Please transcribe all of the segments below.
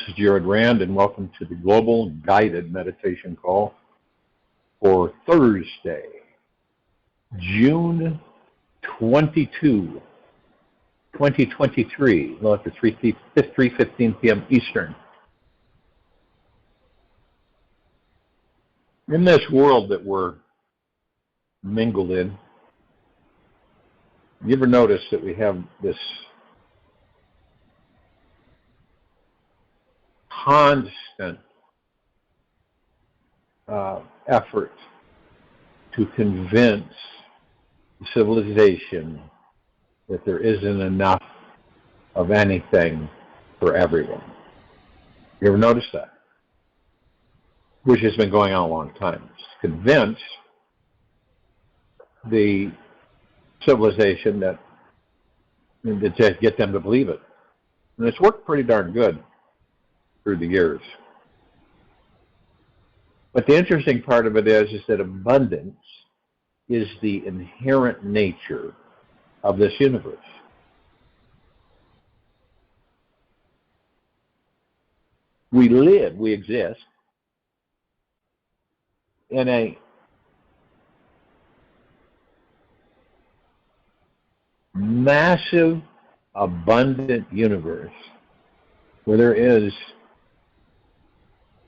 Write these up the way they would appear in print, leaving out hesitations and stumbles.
This is Jared Rand, and welcome to the Global Guided Meditation Call for Thursday, June 22, 2023, well, after 3:15 p.m. Eastern. In this world that we're mingled in, you ever notice that we have this constant effort to convince civilization that there isn't enough of anything for everyone? You ever notice that? Which has been going on a long time. It's convince the civilization that to get them to believe it. And it's worked pretty darn good through the years. But the interesting part of it is that abundance is the inherent nature of this universe. We exist in a massive, abundant universe where there is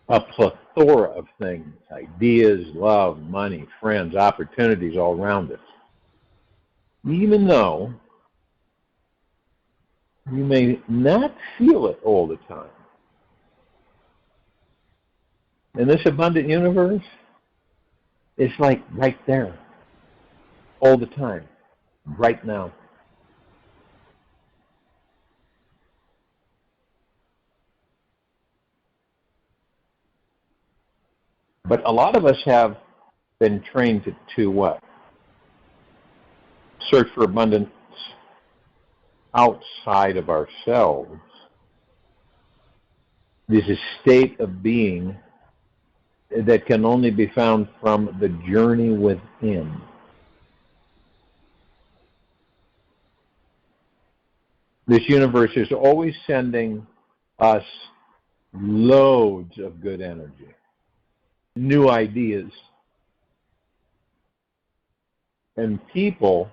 a plethora of things, ideas, love, money, friends, opportunities all around us. Even though you may not feel it all the time. In this abundant universe, it's like right there, all the time, right now. But a lot of us have been trained to what? Search for abundance outside of ourselves. This is a state of being that can only be found from the journey within. This universe is always sending us loads of good energy, new ideas, and people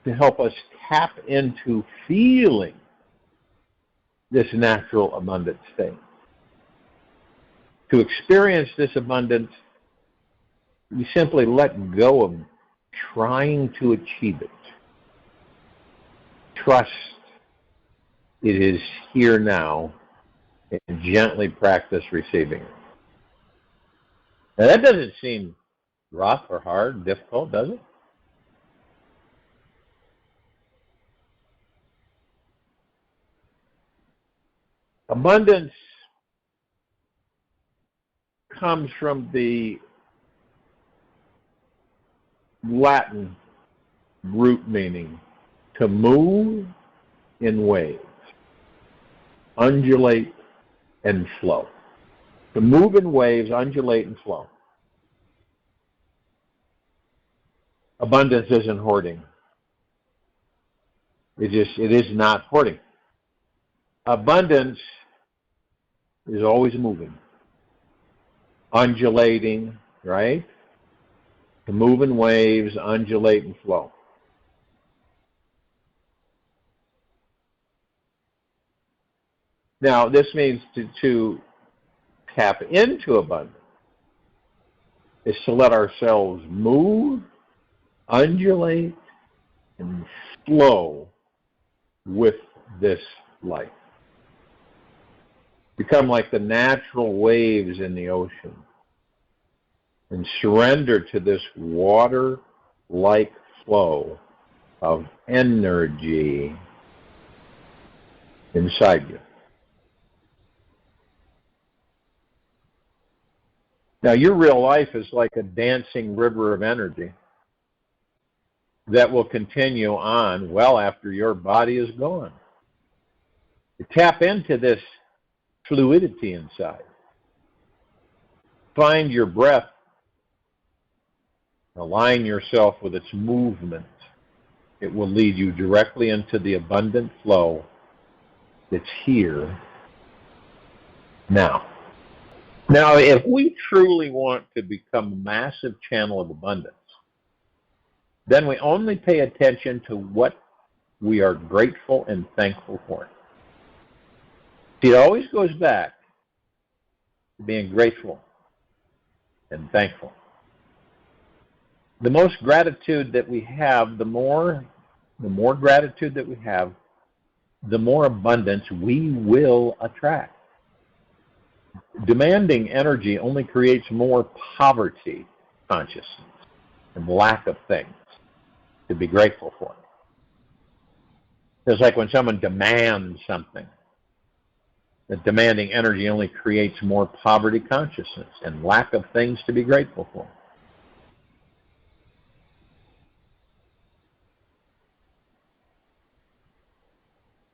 to help us tap into feeling this natural abundant state. To experience this abundance, we simply let go of trying to achieve it. Trust it is here now, and gently practice receiving it. Now that doesn't seem rough or hard, difficult, does it? Abundance comes from the Latin root meaning to move in waves, undulate and flow. To move in waves, undulate and flow. Abundance isn't hoarding. It is not hoarding. Abundance is always moving, undulating, right? To move in waves, undulate and flow. Now, this means to tap into abundance is to let ourselves move, undulate, and flow with this life. Become like the natural waves in the ocean and surrender to this water-like flow of energy inside you. Now, your real life is like a dancing river of energy that will continue on well after your body is gone. You tap into this fluidity inside. Find your breath. Align yourself with its movement. It will lead you directly into the abundant flow that's here Now, if we truly want to become a massive channel of abundance, then we only pay attention to what we are grateful and thankful for. See, it always goes back to being grateful and thankful. The most gratitude that we have, the more gratitude that we have, the more abundance we will attract. Demanding energy only creates more poverty consciousness and lack of things to be grateful for. It's like when someone demands something. That demanding energy only creates more poverty consciousness and lack of things to be grateful for.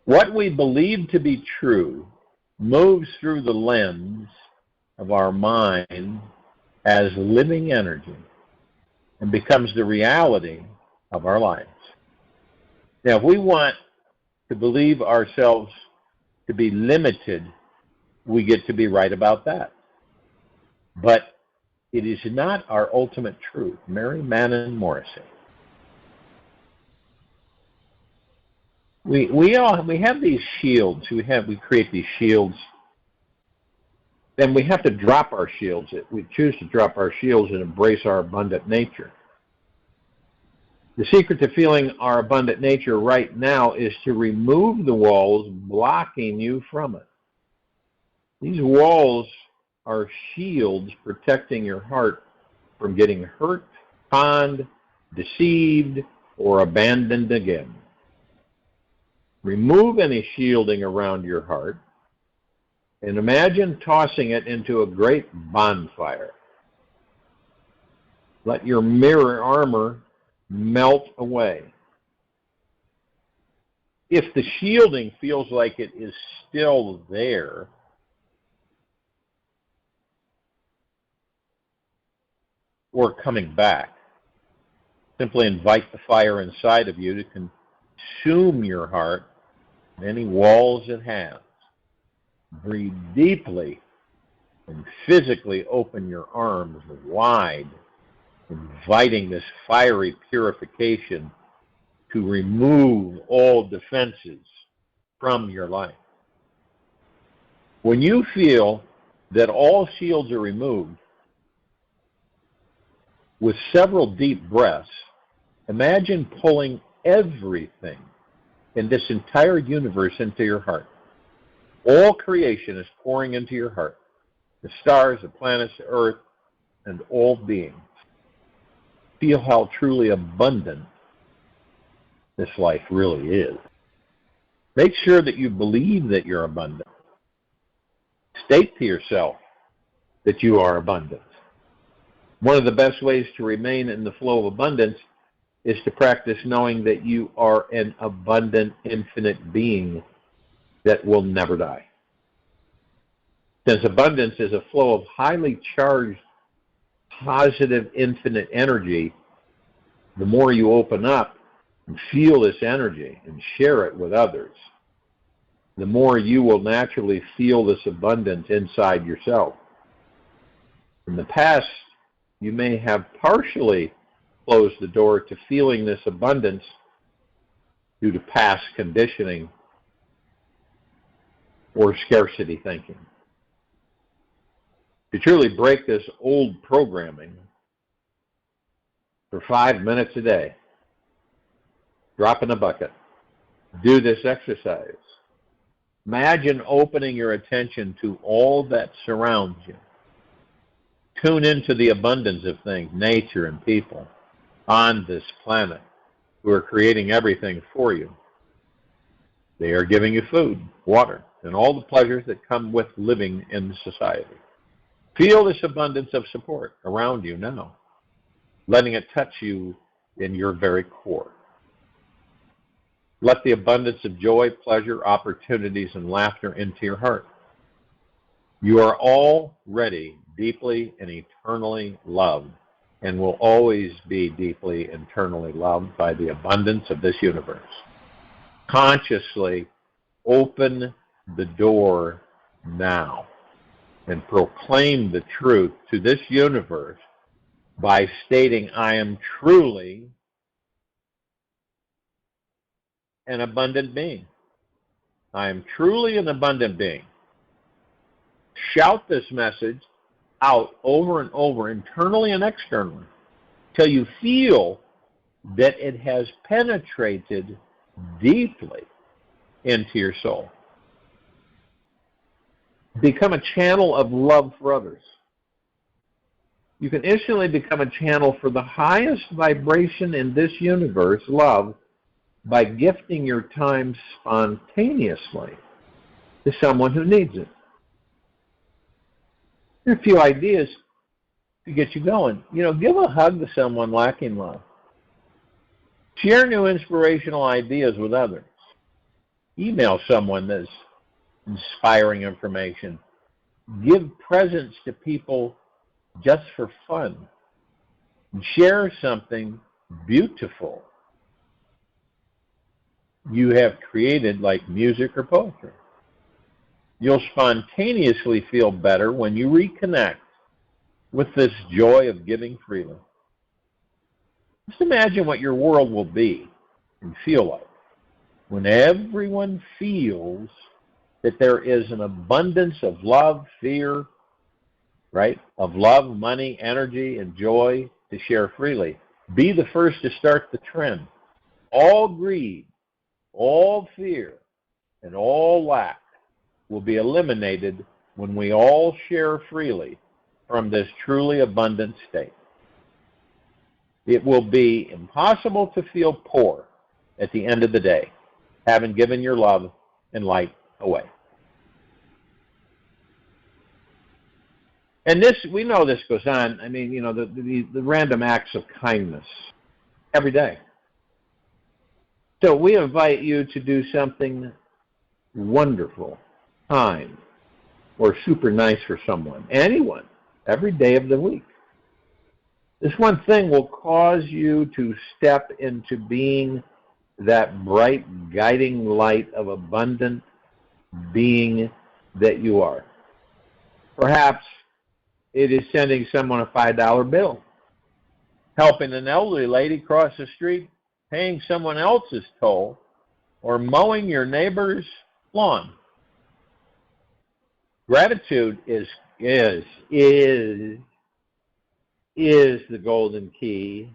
What we believe to be true moves through the lens of our mind as living energy and becomes the reality of our lives. Now, if we want to believe ourselves to be limited, we get to be right about that. But it is not our ultimate truth. Mary Mannon Morrissey. We have these shields. We create these shields. Then we have to drop our shields. We choose to drop our shields and embrace our abundant nature. The secret to feeling our abundant nature right now is to remove the walls blocking you from it. These walls are shields protecting your heart from getting hurt, conned, deceived, or abandoned again. Remove any shielding around your heart and imagine tossing it into a great bonfire. Let your mirror armor melt away. If the shielding feels like it is still there, or coming back, simply invite the fire inside of you to consume your heart and any walls it has. Breathe deeply and physically open your arms wide, inviting this fiery purification to remove all defenses from your life. When you feel that all shields are removed, with several deep breaths, imagine pulling everything in this entire universe into your heart. All creation is pouring into your heart. The stars, the planets, the earth, and all beings. Feel how truly abundant this life really is. Make sure that you believe that you're abundant. State to yourself that you are abundant. One of the best ways to remain in the flow of abundance is to practice knowing that you are an abundant, infinite being that will never die. Since abundance is a flow of highly charged, positive, infinite energy, the more you open up and feel this energy and share it with others, the more you will naturally feel this abundance inside yourself. In the past, you may have partially closed the door to feeling this abundance due to past conditioning or scarcity thinking. To truly break this old programming, for 5 minutes a day, drop in a bucket. Do this exercise. Imagine opening your attention to all that surrounds you. Tune into the abundance of things, nature and people on this planet who are creating everything for you. They are giving you food, water, and all the pleasures that come with living in society. Feel this abundance of support around you now, letting it touch you in your very core. Let the abundance of joy, pleasure, opportunities, and laughter into your heart. You are already deeply and eternally loved and will always be deeply internally loved by the abundance of this universe. Consciously open the door now. and proclaim the truth to this universe by stating, I am truly an abundant being. I am truly an abundant being. Shout this message out over and over, internally and externally, till you feel that it has penetrated deeply into your soul. Become a channel of love for others. You can instantly become a channel for the highest vibration in this universe, love, by gifting your time spontaneously to someone who needs it. There are a few ideas to get you going. Give a hug to someone lacking love. Share new inspirational ideas with others. Email someone that's inspiring information. Give presents to people just for fun. Share something beautiful you have created, like music or poetry. You'll spontaneously feel better when you reconnect with this joy of giving freely. Just imagine what your world will be and feel like when everyone feels that there is an abundance of love, fear, right? Of love, money, energy, and joy to share freely. Be the first to start the trend. All greed, all fear, and all lack will be eliminated when we all share freely from this truly abundant state. It will be impossible to feel poor at the end of the day, having given your love and light away. And this, we know this goes on. I mean, the random acts of kindness every day. So we invite you to do something wonderful, kind, or super nice for someone, anyone, every day of the week. This one thing will cause you to step into being that bright, guiding light of abundant being that you are. Perhaps it is sending someone a $5 bill, helping an elderly lady cross the street, paying someone else's toll, or mowing your neighbor's lawn. Gratitude is the golden key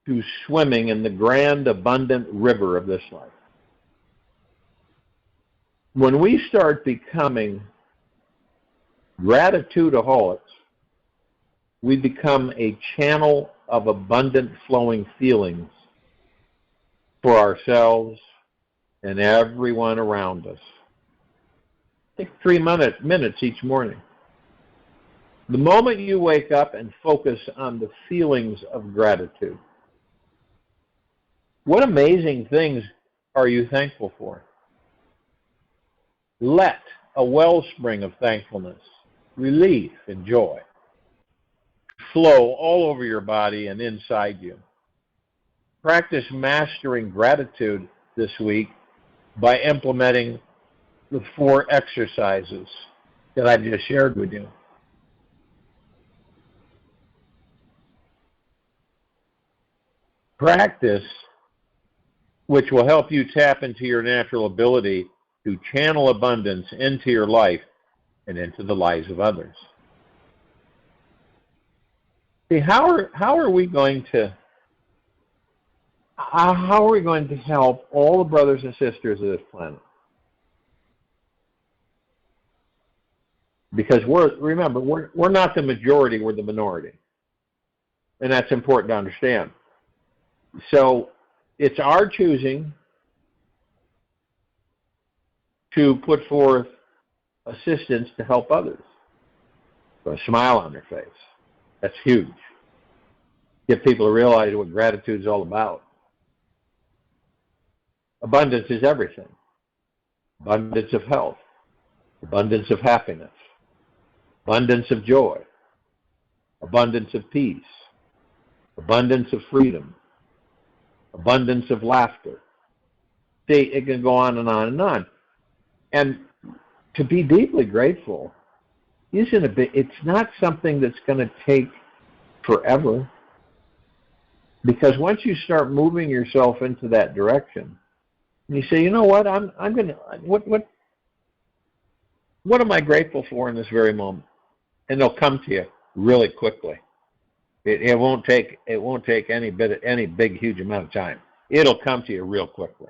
to swimming in the grand, abundant river of this life. When we start becoming gratitudeaholics, we become a channel of abundant flowing feelings for ourselves and everyone around us. Take 3 minutes each morning. The moment you wake up and focus on the feelings of gratitude, what amazing things are you thankful for? Let a wellspring of thankfulness, relief, and joy flow all over your body and inside you. Practice mastering gratitude this week by implementing the 4 exercises that I just shared with you. Practice, which will help you tap into your natural ability to channel abundance into your life and into the lives of others. See, how are we going to help all the brothers and sisters of this planet? Because remember, we're not the majority, we're the minority. And that's important to understand. So it's our choosing to put forth assistance to help others. Put a smile on their face. That's huge. Get people to realize what gratitude is all about. Abundance is everything. Abundance of health. Abundance of happiness. Abundance of joy. Abundance of peace. Abundance of freedom. Abundance of laughter. See, it can go on and on and on. And to be deeply grateful isn't a bit, it's not something that's going to take forever. Because once you start moving yourself into that direction, and you say, you know what, I'm going to, what am I grateful for in this very moment? And they'll come to you really quickly. It won't take any big huge amount of time. It'll come to you real quickly.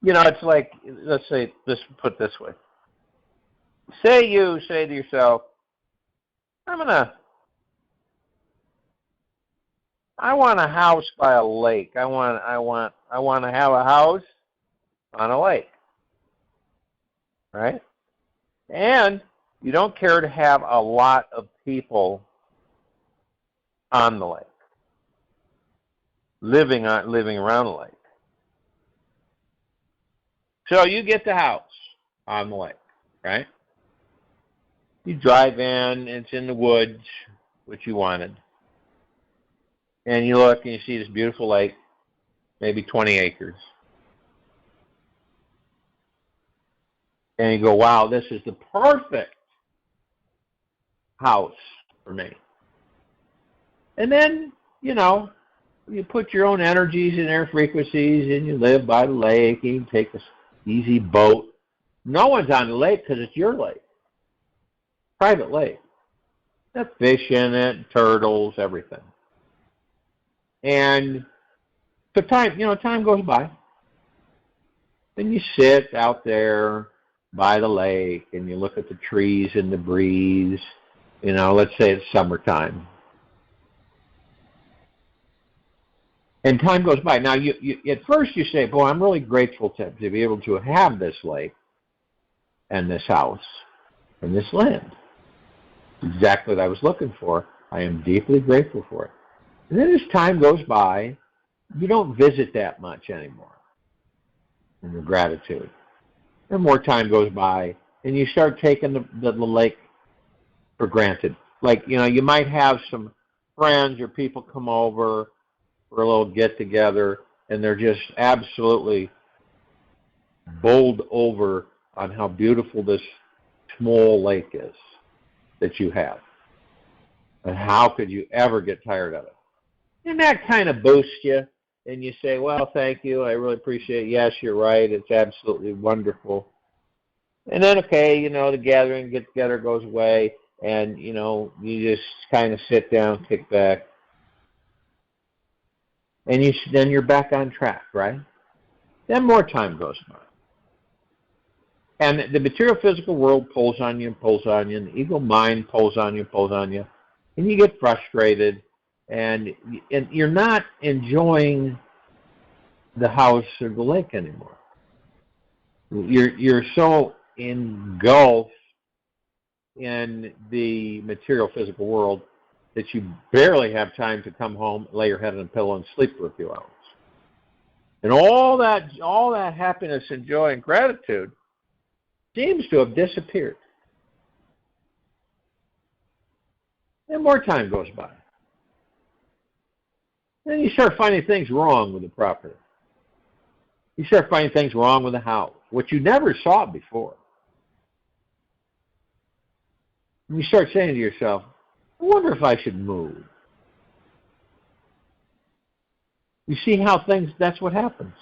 You know, it's like, let's put it this way. Say you say to yourself, I want a house by a lake. I want to have a house on a lake. Right? And you don't care to have a lot of people on the lake, living around the lake. So you get the house on the lake, right? You drive in, it's in the woods, which you wanted. And you look and you see this beautiful lake, maybe 20 acres. And you go, wow, this is the perfect house for me. And then, you know, you put your own energies and air frequencies and you live by the lake and you take this easy boat. No one's on the lake because it's your lake. Private lake. There's fish in it, turtles, everything. And so time goes by. Then you sit out there by the lake and you look at the trees and the breeze. You know, let's say it's summertime. And time goes by. Now, you at first you say, boy, I'm really grateful to be able to have this lake and this house and this land. Exactly what I was looking for. I am deeply grateful for it. And then as time goes by, you don't visit that much anymore in your gratitude. And more time goes by, and you start taking the lake for granted. Like, you know, you might have some friends or people come over for a little get-together, and they're just absolutely bowled over on how beautiful this small lake is that you have. And how could you ever get tired of it? And that kind of boosts you, and you say, well, thank you, I really appreciate it. Yes, you're right, it's absolutely wonderful. And then, okay, you know, the gathering, get-together goes away, and, you know, you just kind of sit down, kick back, and then you're back on track, right? Then more time goes by. And the material physical world pulls on you and pulls on you, and the ego mind pulls on you and pulls on you, and you get frustrated, and you're not enjoying the house or the lake anymore. You're so engulfed in the material physical world that you barely have time to come home, lay your head on a pillow, and sleep for a few hours. And all that happiness and joy and gratitude seems to have disappeared. And more time goes by. Then you start finding things wrong with the property. You start finding things wrong with the house, which you never saw before. And you start saying to yourself, I wonder if I should move. You see how that's what happens.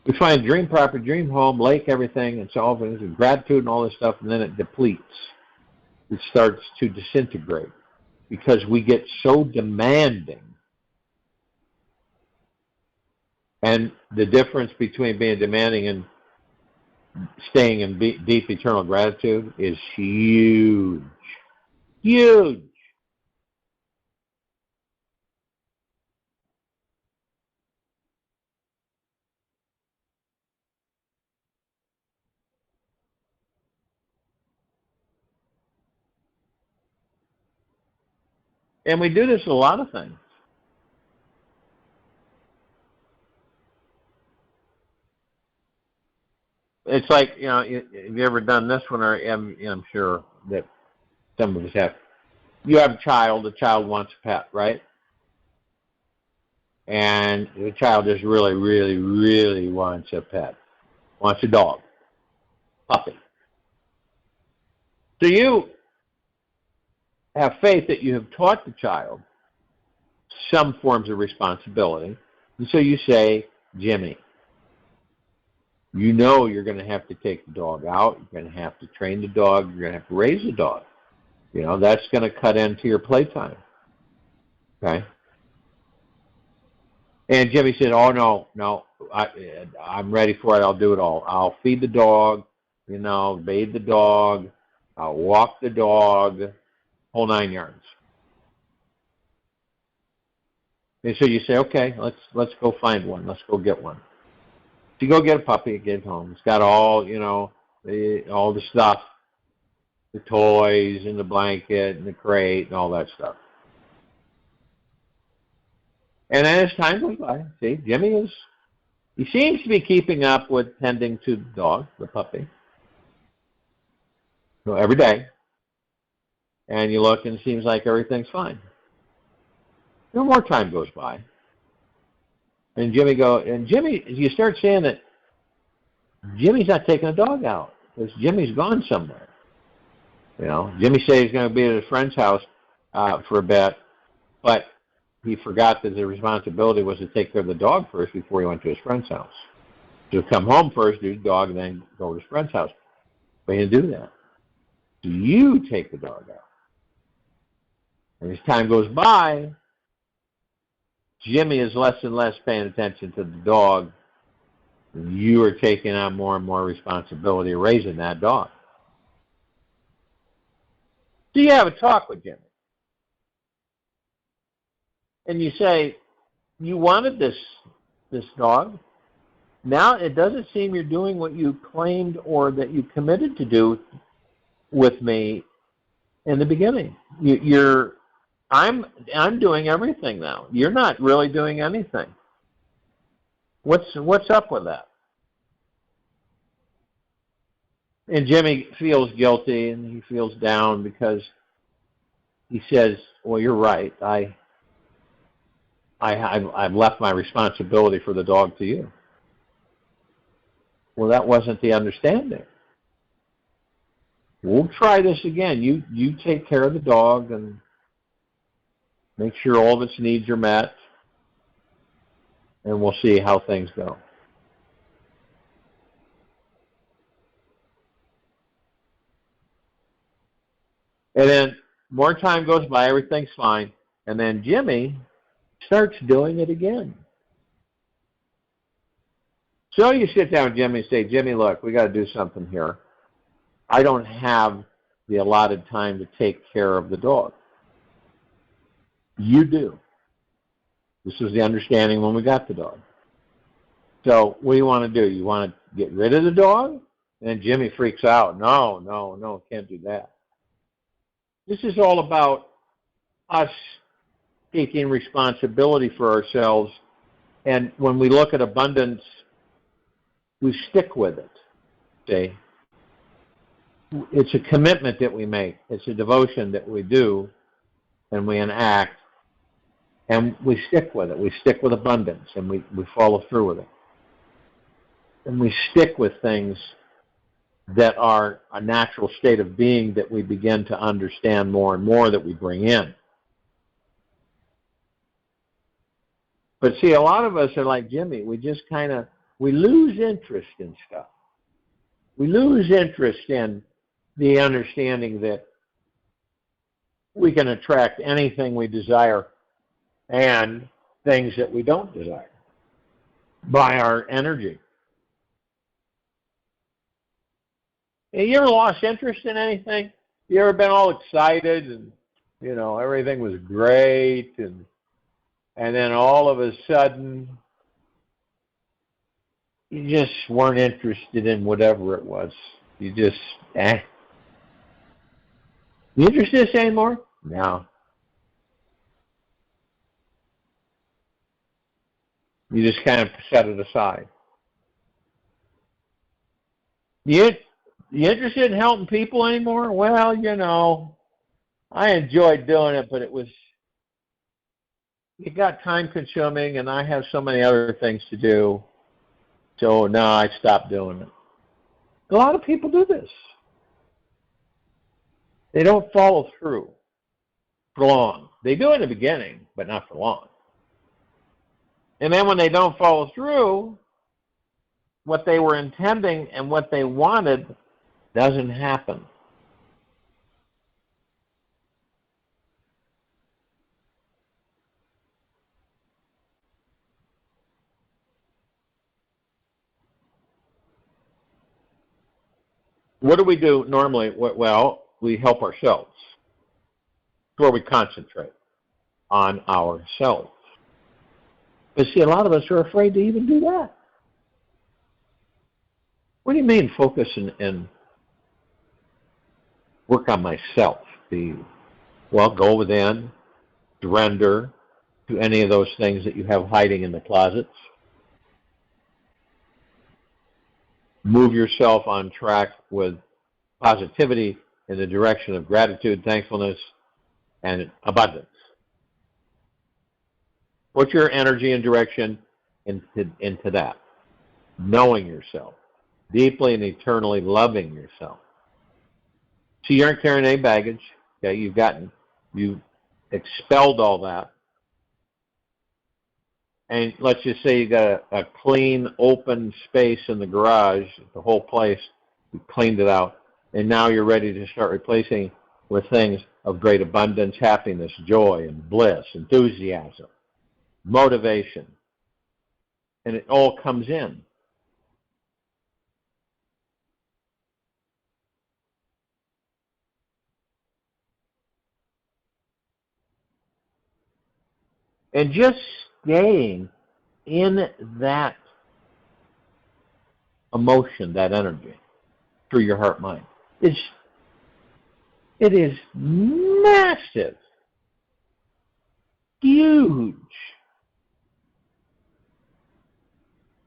We find dream property, dream home, lake, everything, and all things, and gratitude and all this stuff, and then it depletes. It starts to disintegrate because we get so demanding. And the difference between being demanding and staying in deep eternal gratitude is huge. Huge. And we do this with a lot of things. It's like, you know, have you ever done this one? Or I'm sure that some of us have. you have a child, the child wants a pet, right? And the child just really, really, really wants a pet, wants a dog, puppy. So you have faith that you have taught the child some forms of responsibility. And so you say, Jimmy, you know you're going to have to take the dog out. You're going to have to train the dog. You're going to have to raise the dog. You know, that's going to cut into your playtime. Okay? And Jimmy said, oh, no, I'm ready for it. I'll do it all. I'll feed the dog, you know, bathe the dog. I'll walk the dog, whole 9 yards. And so you say, okay, let's go find one. Let's go get one. So you go get a puppy, get it home. It's got all, you know, all the stuff, the toys and the blanket and the crate and all that stuff. And then as time goes by, see, Jimmy he seems to be keeping up with tending to the dog, the puppy, so every day. And you look and it seems like everything's fine. No more time goes by. And Jimmy, you start saying that Jimmy's not taking the dog out because Jimmy's gone somewhere. You know, Jimmy said he's going to be at his friend's house for a bit, but he forgot that the responsibility was to take care of the dog first before he went to his friend's house. So come home first, do the dog, and then go to his friend's house. But he didn't do that. So you take the dog out. And as time goes by, Jimmy is less and less paying attention to the dog. And you are taking on more and more responsibility of raising that dog. So you have a talk with Jimmy. And you say, you wanted this dog. Now it doesn't seem you're doing what you claimed or that you committed to do with me in the beginning. I'm doing everything now. You're not really doing anything. What's up with that? And Jimmy feels guilty and he feels down because he says, well, you're right. I've left my responsibility for the dog to you. Well, that wasn't the understanding. We'll try this again. You take care of the dog and make sure all of its needs are met, and we'll see how things go. And then more time goes by, everything's fine, and then Jimmy starts doing it again. So you sit down with Jimmy and say, Jimmy, look, we got to do something here. I don't have the allotted time to take care of the dog. You do. This was the understanding when we got the dog. So what do you want to do? You want to get rid of the dog? And Jimmy freaks out. No, can't do that. This is all about us taking responsibility for ourselves. And when we look at abundance, we stick with it. See? It's a commitment that we make. It's a devotion that we do and we enact. And we stick with it. We stick with abundance and we follow through with it. And we stick with things that are a natural state of being that we begin to understand more and more that we bring in. But see, a lot of us are like Jimmy. We just we lose interest in stuff. We lose interest in the understanding that we can attract anything we desire and things that we don't desire by our energy. Have you ever lost interest in anything? You ever been all excited and, you know, everything was great and then all of a sudden you just weren't interested in whatever it was. You just, You interested in this anymore? No. You just kind of set it aside. You interested in helping people anymore? Well, you know, I enjoyed doing it, but it got time consuming, and I have so many other things to do. So now I stopped doing it. A lot of people do this. They don't follow through for long. They do in the beginning, but not for long. And then when they don't follow through, what they were intending and what they wanted doesn't happen. What do we do normally? Well, we help ourselves. It's where we concentrate on ourselves. But see, a lot of us are afraid to even do that. What do you mean focus and work on myself? Well, go within, surrender to any of those things that you have hiding in the closets. Move yourself on track with positivity in the direction of gratitude, thankfulness, and abundance. Put your energy and direction into that. Knowing yourself. Deeply and eternally loving yourself. So you aren't carrying any baggage. Okay, you expelled all that. And let's just say you got a clean, open space in the garage, the whole place, you cleaned it out, and now you're ready to start replacing with things of great abundance, happiness, joy, and bliss, enthusiasm, motivation. And it all comes in. And just staying in that emotion, that energy, through your heart mind, it is massive, huge.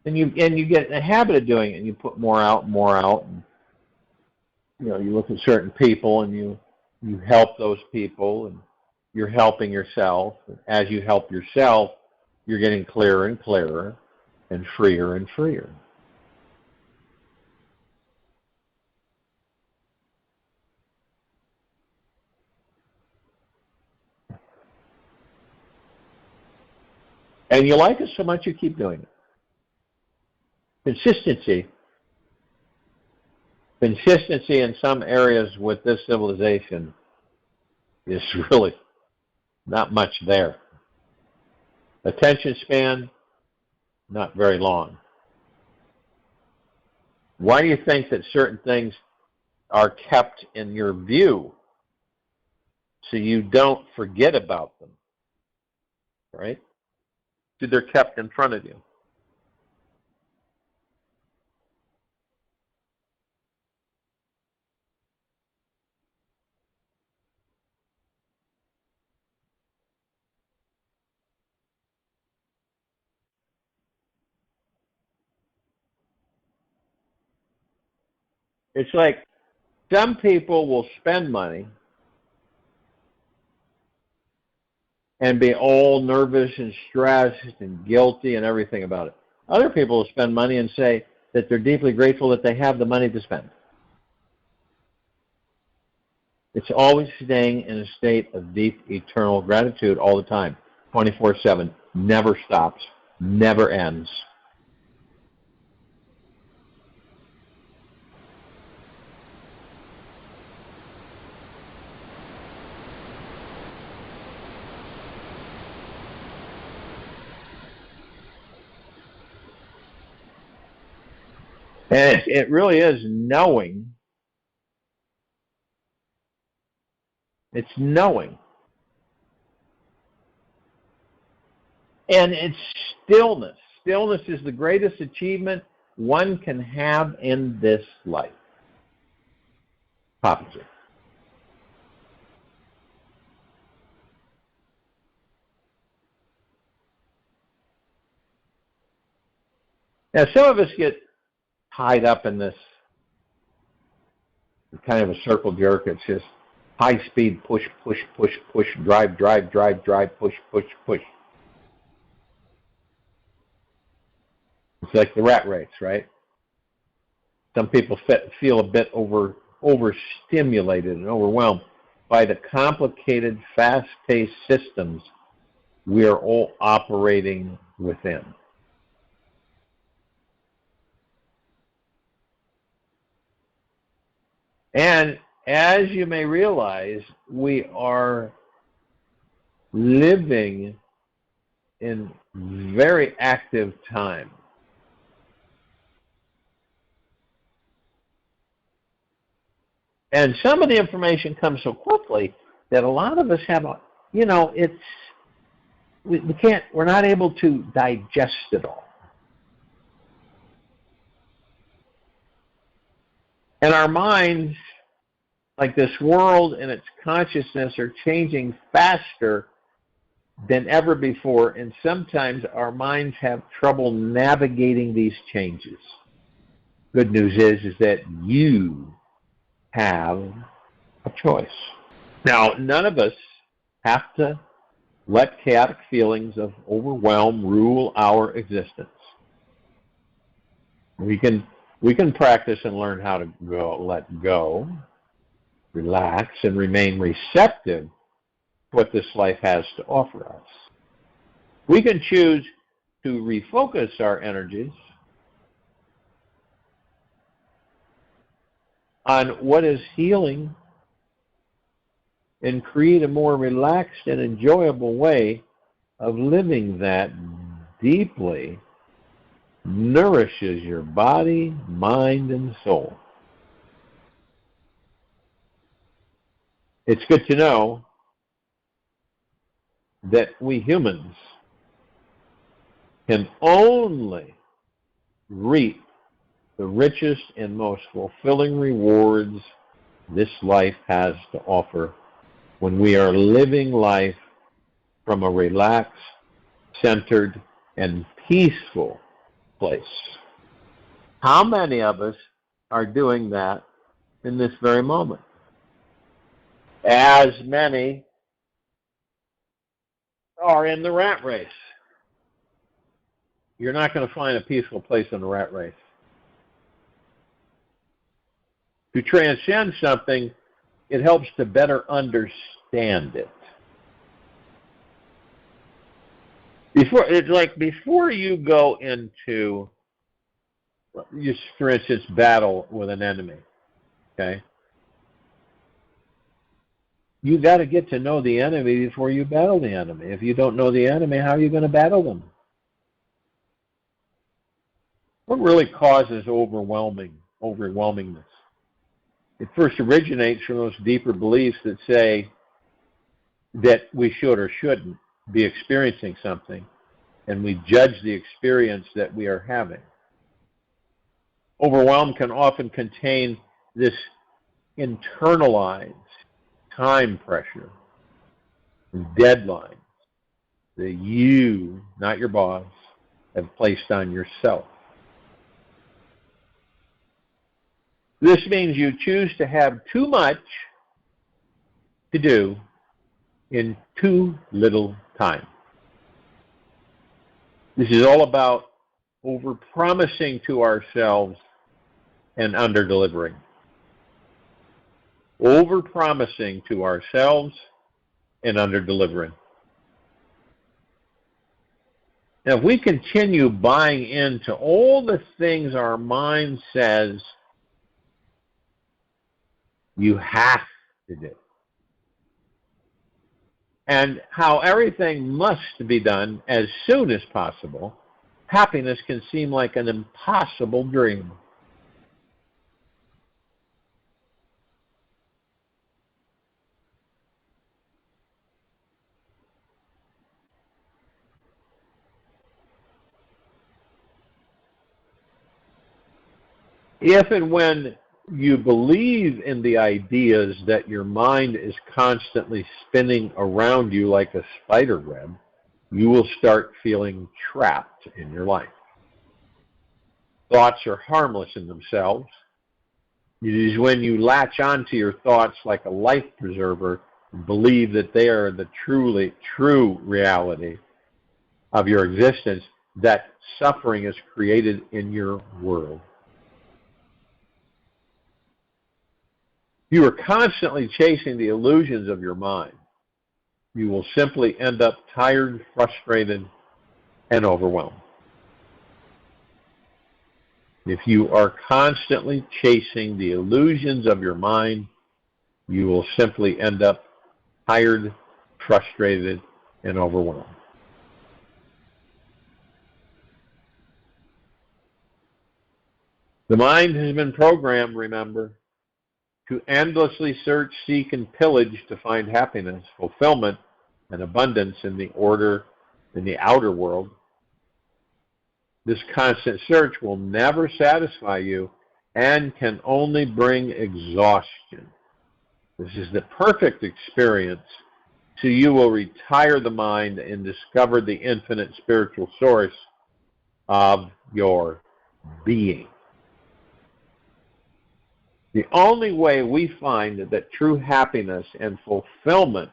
And you get in the habit of doing it, and you put more out, and you look at certain people, and you help those people, and you're helping yourself. As you help yourself, you're getting clearer and clearer, and freer and freer. And you like it so much you keep doing it. Consistency in some areas with this civilization is really not much there. Attention span, not very long. Why do you think that certain things are kept in your view so you don't forget about them? Right? So they're kept in front of you. It's like some people will spend money and be all nervous and stressed and guilty and everything about it. Other people will spend money and say that they're deeply grateful that they have the money to spend. It's always staying in a state of deep, eternal gratitude all the time, 24/7, never stops, never ends. And it really is knowing. It's knowing. And it's stillness. Stillness is the greatest achievement one can have in this life. Prophecy. Now, some of us get tied up in this kind of a circle jerk. It's just high speed push, push, push, push, drive, drive, drive, drive, push, push, push. It's like the rat race, right? Some people feel a bit overstimulated and overwhelmed by the complicated, fast-paced systems we are all operating within. And as you may realize, we are living in very active time. And some of the information comes so quickly that a lot of us have, we're not able to digest it all. And our minds, like this world and its consciousness, are changing faster than ever before, and sometimes our minds have trouble navigating these changes. Good news is that you have a choice. Now, none of us have to let chaotic feelings of overwhelm rule our existence. We can practice and learn how to let go, relax, and remain receptive to what this life has to offer us. We can choose to refocus our energies on what is healing and create a more relaxed and enjoyable way of living that deeply nourishes your body, mind, and soul. It's good to know that we humans can only reap the richest and most fulfilling rewards this life has to offer when we are living life from a relaxed, centered, and peaceful place. How many of us are doing that in this very moment? As many are in the rat race. You're not going to find a peaceful place in the rat race. To transcend something, it helps to better understand it. Before you go into, for instance, battle with an enemy, okay? You got to get to know the enemy before you battle the enemy. If you don't know the enemy, how are you going to battle them? What really causes overwhelmingness? It first originates from those deeper beliefs that say that we should or shouldn't be experiencing something, and we judge the experience that we are having. Overwhelm can often contain this internalized time pressure, deadlines that you, not your boss, have placed on yourself. This means you choose to have too much to do in too little time. This is all about over-promising to ourselves and under-delivering. Over-promising to ourselves and under-delivering. Now, if we continue buying into all the things our mind says you have to do, and how everything must be done as soon as possible, happiness can seem like an impossible dream. If and when you believe in the ideas that your mind is constantly spinning around you like a spider web, you will start feeling trapped in your life. Thoughts are harmless in themselves. It is when you latch onto your thoughts like a life preserver and believe that they are the true reality of your existence that suffering is created in your world. You are constantly chasing the illusions of your mind. You will simply end up tired, frustrated, and overwhelmed. If you are constantly chasing the illusions of your mind, you will simply end up tired, frustrated, and overwhelmed. The mind has been programmed, remember, to endlessly search, seek, and pillage to find happiness, fulfillment, and abundance in the outer world. This constant search will never satisfy you and can only bring exhaustion. This is the perfect experience, so you will retire the mind and discover the infinite spiritual source of your being. The only way we find that true happiness and fulfillment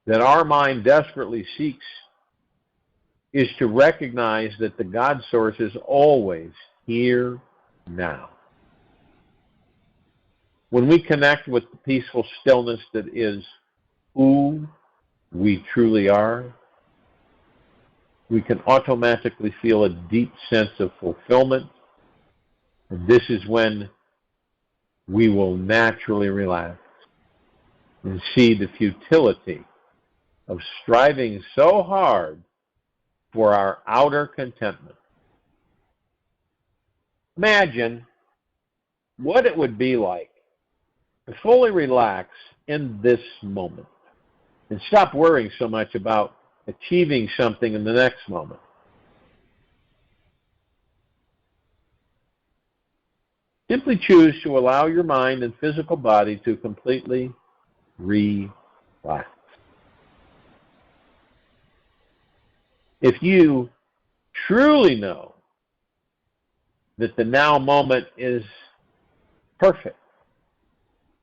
that our mind desperately seeks is to recognize that the God source is always here now. When we connect with the peaceful stillness that is who we truly are, we can automatically feel a deep sense of fulfillment, and this is when we will naturally relax and see the futility of striving so hard for our outer contentment. Imagine what it would be like to fully relax in this moment and stop worrying so much about achieving something in the next moment. Simply choose to allow your mind and physical body to completely relax. If you truly know that the now moment is perfect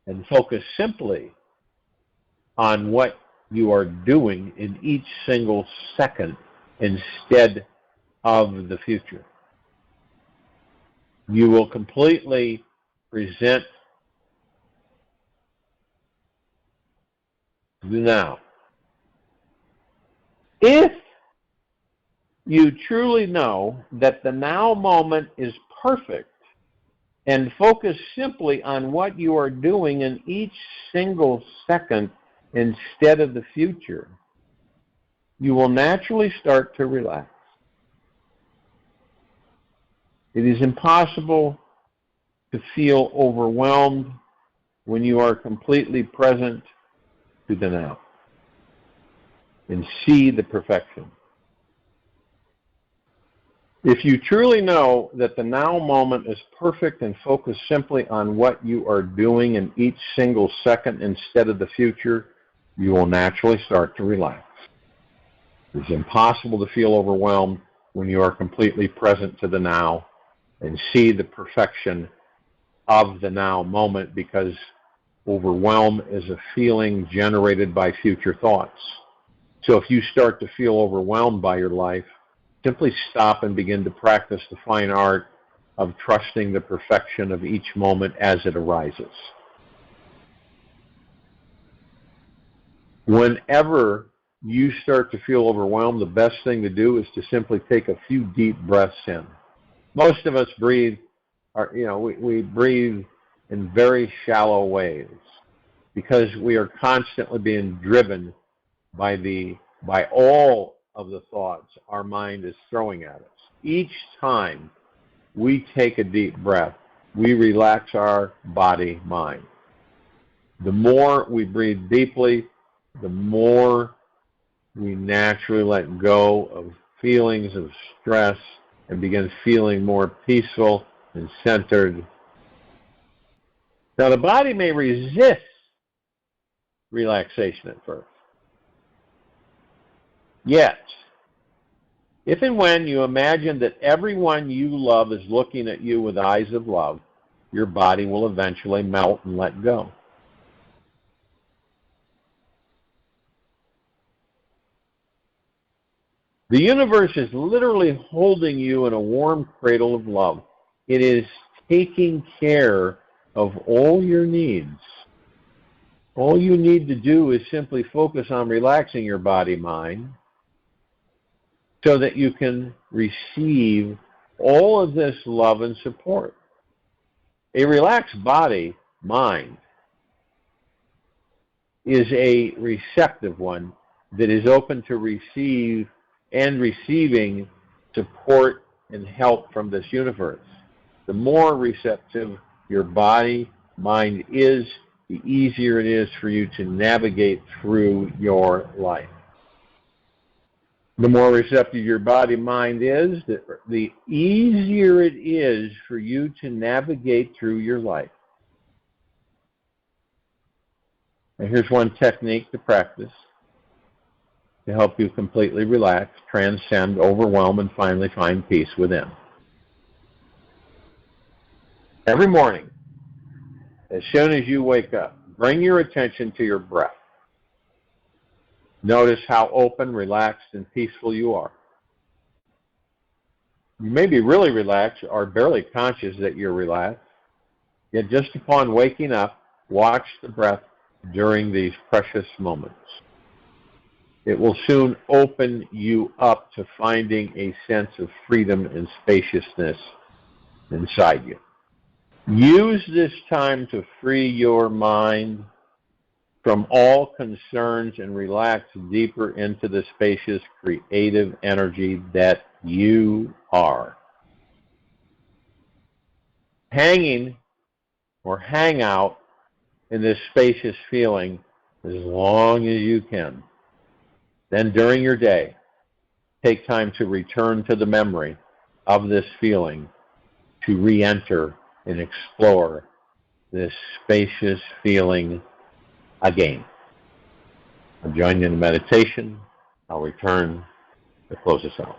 and focus simply on what you are doing in each single second instead of the future, you will completely present the now. If you truly know that the now moment is perfect and focus simply on what you are doing in each single second instead of the future, you will naturally start to relax. It is impossible to feel overwhelmed when you are completely present to the now and see the perfection. If you truly know that the now moment is perfect and focus simply on what you are doing in each single second instead of the future, you will naturally start to relax. It's impossible to feel overwhelmed when you are completely present to the now and see the perfection of the now moment, because overwhelm is a feeling generated by future thoughts. So if you start to feel overwhelmed by your life, simply stop and begin to practice the fine art of trusting the perfection of each moment as it arises. Whenever you start to feel overwhelmed, the best thing to do is to simply take a few deep breaths in. Most of us breathe, we breathe in very shallow ways because we are constantly being driven by all of the thoughts our mind is throwing at us. Each time we take a deep breath, we relax our body, mind. The more we breathe deeply, the more we naturally let go of feelings of stress and begin feeling more peaceful and centered. Now, the body may resist relaxation at first. Yet, If and when you imagine that everyone you love is looking at you with eyes of love, your body will eventually melt and let go. The universe is literally holding you in a warm cradle of love. It is taking care of all your needs. All you need to do is simply focus on relaxing your body-mind so that you can receive all of this love and support. A relaxed body-mind is a receptive one that is open to receive and receiving support and help from this universe. The more receptive your body-mind is, the easier it is for you to navigate through your life. The more receptive your body-mind is, the easier it is for you to navigate through your life. And here's one technique to practice to help you completely relax, transcend, overwhelm, and finally find peace within. Every morning, as soon as you wake up, bring your attention to your breath. Notice how open, relaxed, and peaceful you are. You may be really relaxed or barely conscious that you're relaxed, yet just upon waking up, watch the breath during these precious moments. It will soon open you up to finding a sense of freedom and spaciousness inside you. Use this time to free your mind from all concerns and relax deeper into the spacious, creative energy that you are. Hanging or hang out in this spacious feeling as long as you can. Then during your day, take time to return to the memory of this feeling, to re-enter and explore this spacious feeling again. I'll join you in the meditation. I'll return to close us out.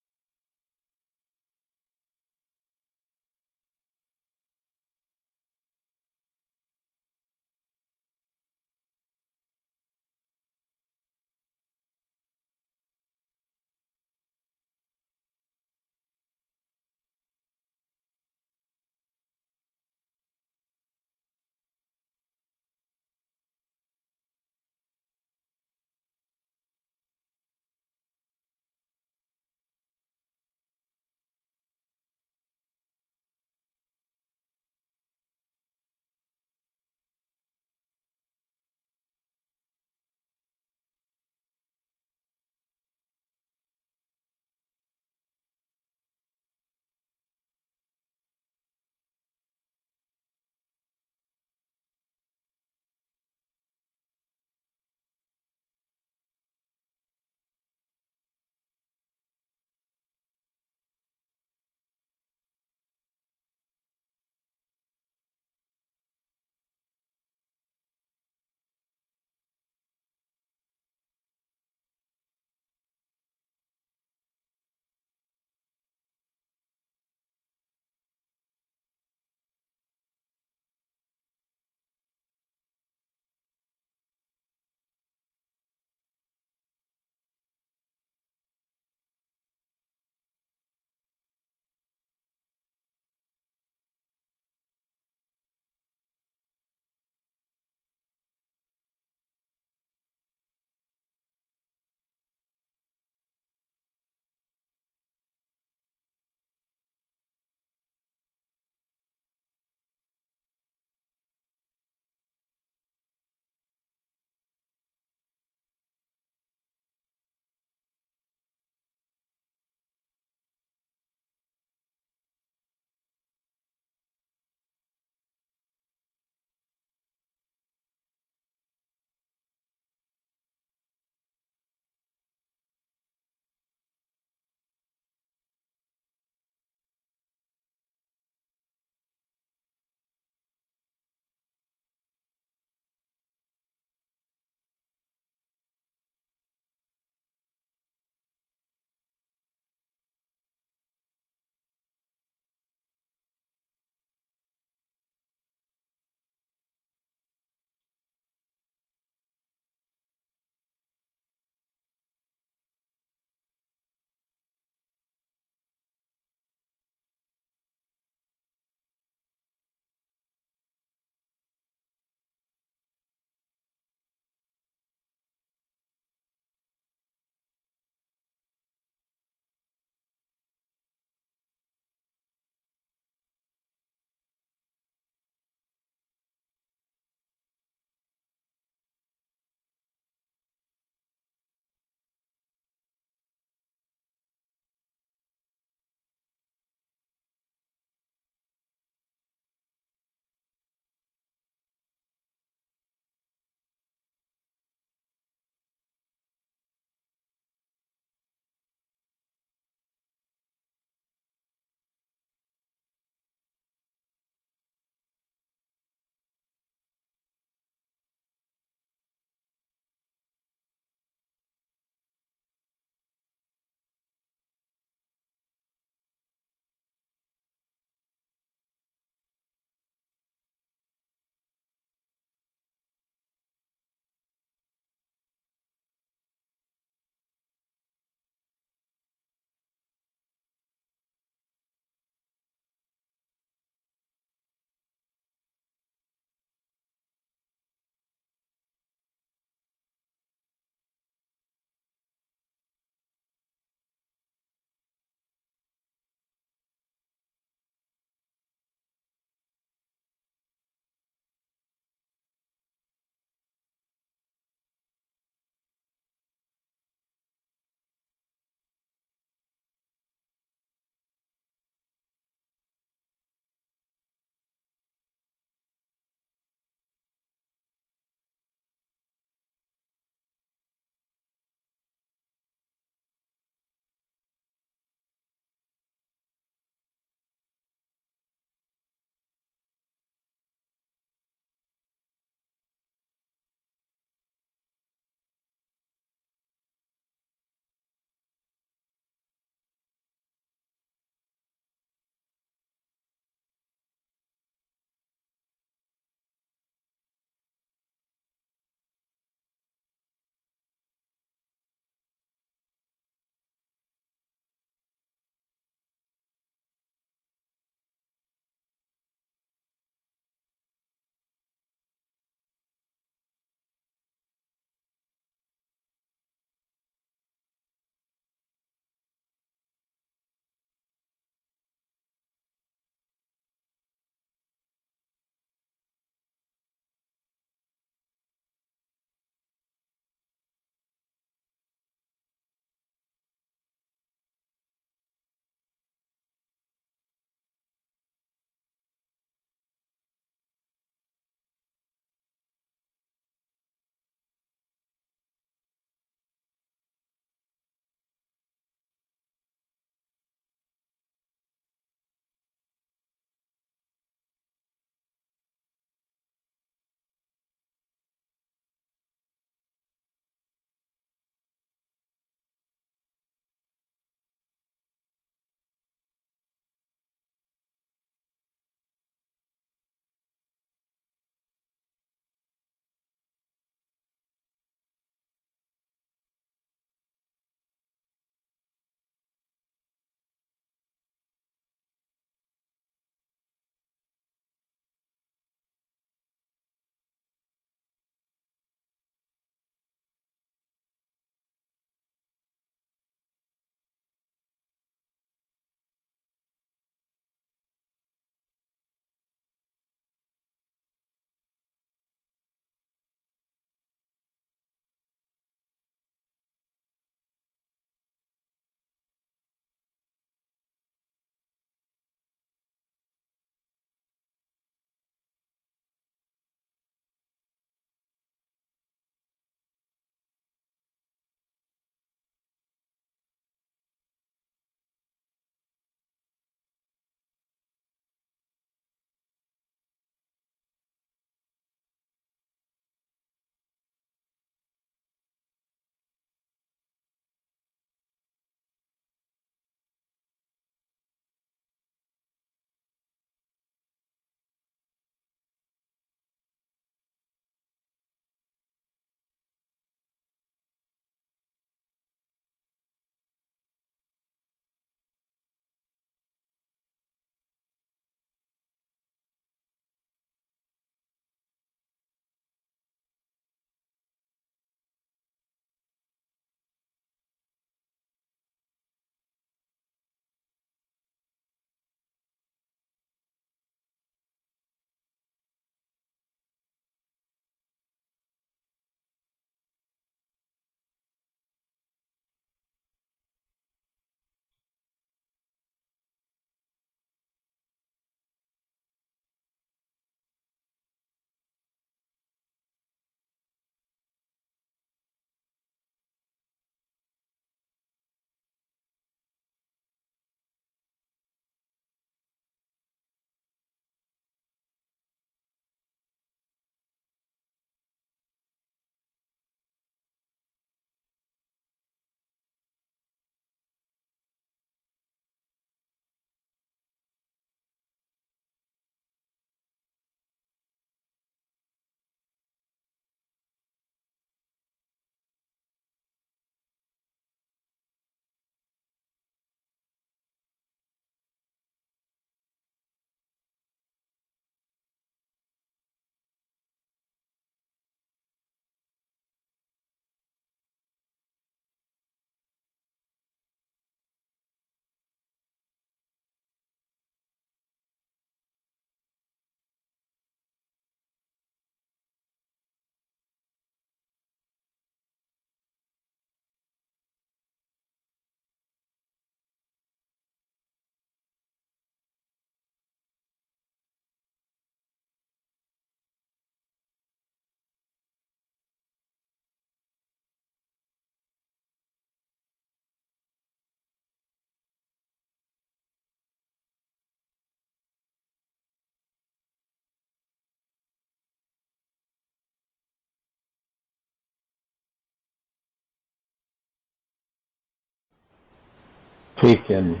Take an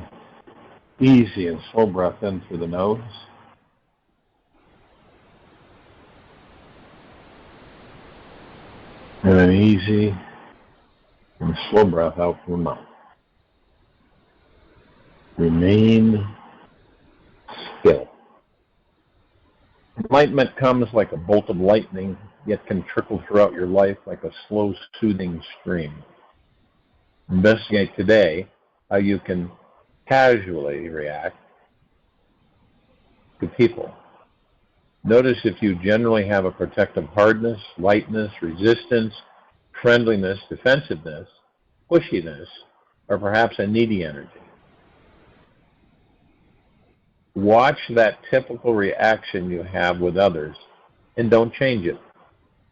easy and slow breath in through the nose. And an easy and slow breath out from the mouth. Remain still. Enlightenment comes like a bolt of lightning, yet can trickle throughout your life like a slow, soothing stream. Investigate today how you can casually react to people. Notice if you generally have a protective hardness, lightness, resistance, friendliness, defensiveness, pushiness, or perhaps a needy energy. Watch that typical reaction you have with others and don't change it.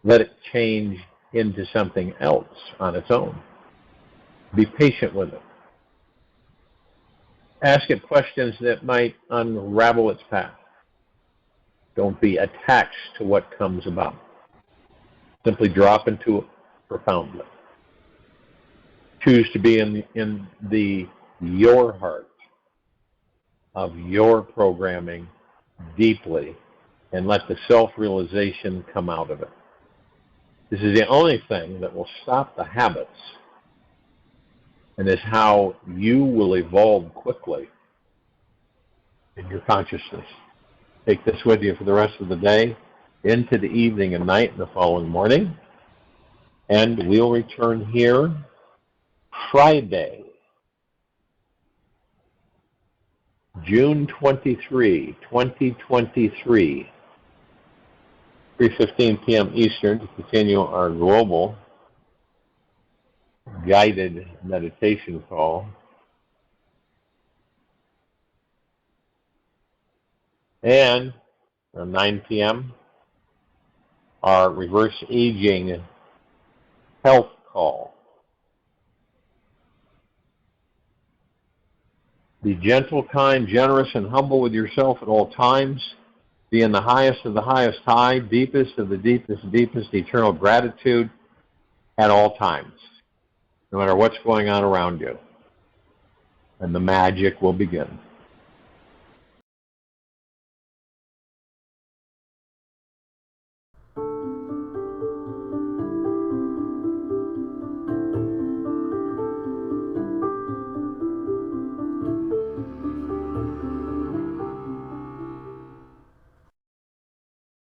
Let it change into something else on its own. Be patient with it. Ask it questions that might unravel its path. Don't be attached to what comes about. Simply drop into it profoundly. Choose to be in your heart of your programming deeply and let the self-realization come out of it. This is the only thing that will stop the habits and is how you will evolve quickly in your consciousness. Take this with you for the rest of the day, into the evening and night and the following morning. And we'll return here Friday, June 23, 2023, 3:15 p.m. Eastern, to continue our global guided meditation call. And at 9 p.m., our reverse aging health call. Be gentle, kind, generous, and humble with yourself at all times. Be in the highest of the highest high, deepest of the deepest, eternal gratitude at all times, no matter what's going on around you. And the magic will begin.